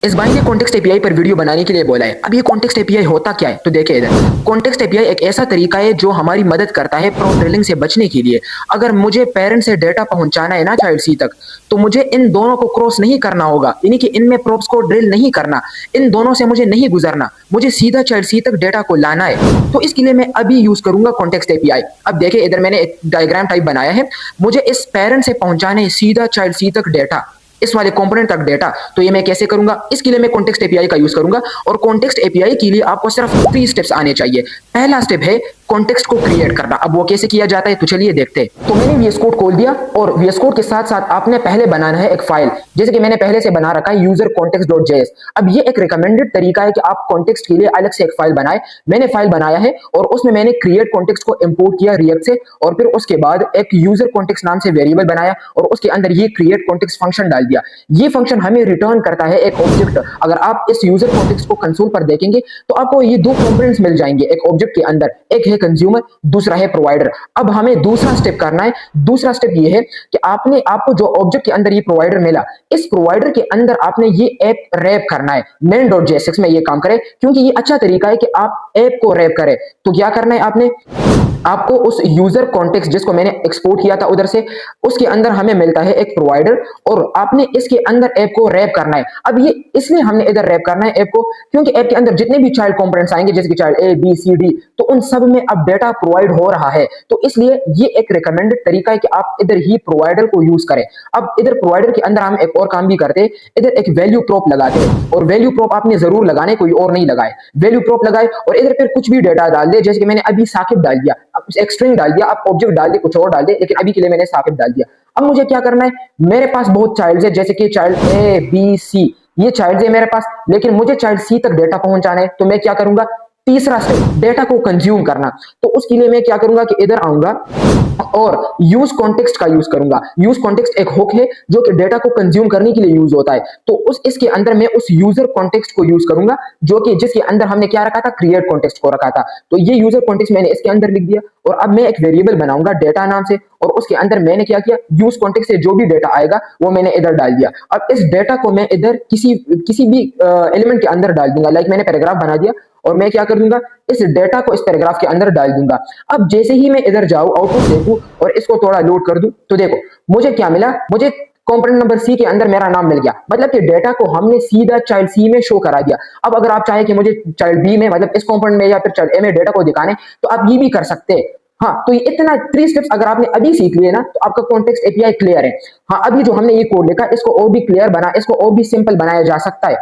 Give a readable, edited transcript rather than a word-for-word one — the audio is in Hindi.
इस भाई ने कॉन्टेक्स्ट एपीआई पर वीडियो बनाने के लिए बोला है। अब ये कॉन्टेक्स्ट एपीआई होता क्या है तो देखिए इधर। कॉन्टेक्स्ट एपीआई एक ऐसा तरीका है जो हमारी मदद करता है प्रोप ड्रिलिंग से बचने के लिए। अगर मुझे पेरेंट से डेटा पहुंचाना है ना चाइल्ड सी तक, तो मुझे इन दोनों को क्रॉस नहीं करना होगा, यानी कि इनमें प्रोप्स को ड्रिल नहीं करना, इन दोनों से मुझे नहीं गुजरना, मुझे सीधा चाइल्ड सी तक डेटा को लाना है। तो इसके लिए मैं अभी यूज करूंगा कॉन्टेक्स्ट एपीआई। अब देखिए इधर मैंने एक डायग्राम टाइप बनाया है। मुझे इस पेरेंट से पहुंचाना है सीधा चाइल्ड सी तक डेटा, इस वाले कंपोनेंट तक डेटा। तो ये मैं कैसे करूंगा? इसके लिए मैं कॉन्टेक्स्ट एपीआई का यूज करूंगा। और कॉन्टेक्स्ट एपीआई के लिए आपको सिर्फ 3 स्टेप्स आने चाहिए। पहला स्टेप है कॉन्टेक्स्ट को क्रिएट करना। अब वो कैसे किया जाता है तो चलिए देखते हैं। तो मैंने वीएस कोड खोल दिया और वीएस कोड के साथ साथ आपने पहले बनाना है एक फाइल, जैसे कि मैंने पहले से बना रखा है यूजर कॉन्टेक्स्ट.js। अब ये एक रिकमेंडेड तरीका है कि आप कॉन्टेक्स्ट के लिए अलग से एक फाइल बनाए। मैंने फाइल बनाया है और उसमें मैंने क्रिएट कॉन्टेक्स्ट को इंपोर्ट किया रिएक्ट से, और फिर उसके बाद एक यूजर कॉन्टेक्स्ट नाम से वेरिएबल बनाया और उसके अंदर ये क्रिएट कॉन्टेक्स्ट फंक्शन डाल दिया। ये फंक्शन हमें रिटर्न करता है एक ऑब्जेक्ट। अगर आप इस यूजर कॉन्टेक्स्ट को कंसोल पर देखेंगे तो आपको ये दो कंपोनेंट्स मिल जाएंगे एक ऑब्जेक्ट के अंदर, एक है कंज्यूमर, दूसरा है प्रोवाइडर। अब हमें दूसरा स्टेप करना है। दूसरा स्टेप ये है कि आपको जो ऑब्जेक्ट के अंदर ये प्रोवाइडर मिला, इस प्रोवाइडर के अंदर आपने ये ऐप रैप करना है। main.jsx में ये काम करे, क्योंकि ये अच्छा तरीका है कि आप ऐप को रैप करें। तो क्या करना है आपको उस यूजर कॉन्टेक्स्ट जिसको मैंने एक्सपोर्ट किया था उधर से, उसके अंदर हमें मिलता है एक प्रोवाइडर, और आपने इसके अंदर ऐप को रैप करना है। अब ये इसलिए हमने इधर रैप करना है ऐप को, क्योंकि ऐप के अंदर जितने भी चाइल्ड कंपोनेंट्स आएंगे, जैसे कि child A B C D, तो उन सब में अब डेटा प्रोवाइड हो रहा है। तो इसलिए ये एक रिकमेंडेड तरीका है कि आप इधर ही प्रोवाइडर को यूज करें। अब इधर प्रोवाइडर के अंदर हम एक और काम भी करते हैं, इधर एक वैल्यू प्रोप लगाते हैं। और वैल्यू प्रोप आपने जरूर लगाने, कोई और नहीं लगाए। वैल्यू प्रोप लगाए और इधर फिर कुछ भी डेटा डाल दे, जैसे कि मैंने अभी साकिब डाल दिया, एक स्ट्रिंग डाल दिया, आप ऑब्जेक्ट डाल दे, कुछ और डाल दे, लेकिन अभी के लिए मैंने साकिब डाल दिया। अब मुझे क्या करना है, मेरे पास बहुत चाइल्ड है, जैसे कि चाइल्ड ए बी सी, ये चाइल्ड है मेरे पास, लेकिन मुझे चाइल्ड सी तक डेटा पहुंचाना है। तो मैं क्या करूंगा, तीसरा स्टेप डेटा को कंज्यूम करना। तो उसके लिए मैं क्या करूंगा कि इधर आऊंगा और यूज कॉन्टेक्स्ट का यूज करूंगा। यूज कॉन्टेक्स्ट एक हुक है जो कि डेटा को कंज्यूम करने के लिए यूज होता है। तो इसके अंदर मैं उस यूजर कॉन्टेक्स्ट को यूज करूंगा, जो कि जिसके अंदर हमने क्या रखा था, क्रिएट कॉन्टेक्स्ट को रखा था। तो ये यूजर कॉन्टेक्स्ट मैंने इसके अंदर लिख दिया, और अब मैं एक वेरिएबल बनाऊंगा डेटा नाम से, और उसके अंदर मैंने क्या किया, यूज कॉन्टेक्स्ट से जो भी डेटा आएगा वो मैंने इधर डाल दिया। अब इस डेटा को मैं इधर किसी भी एलिमेंट के अंदर डाल दूंगा। लाइक मैंने पैराग्राफ बना दिया और मैं क्या कर दूंगा, इस डेटा को इस पैराग्राफ के अंदर डाल दूंगा। अब जैसे ही मैं इधर जाऊं, आउटपुट देखूं और इसको थोड़ा लोड कर दूं, तो देखो मुझे क्या मिला, मुझे कंपोनेंट नंबर सी के अंदर मेरा नाम मिल गया। मतलब कि डेटा को हमने सीधा चाइल्ड सी में शो करा दिया। अब अगर आप चाहें कि मुझे चाइल्ड बी में, मतलब इस कंपोनेंट में या फिर चाइल्ड ए में डेटा को दिखाने, तो आप ये भी कर सकते हैं। हाँ, तो ये इतना 3 स्टेप्स अगर आपने अभी सीख लिए ना, तो आपका कॉन्टेक्स्ट एपीआई क्लियर है। हाँ, अभी जो हमने ये कोड लिखा, इसको और भी क्लियर बना, इसको और भी सिंपल बनाया जा सकता है।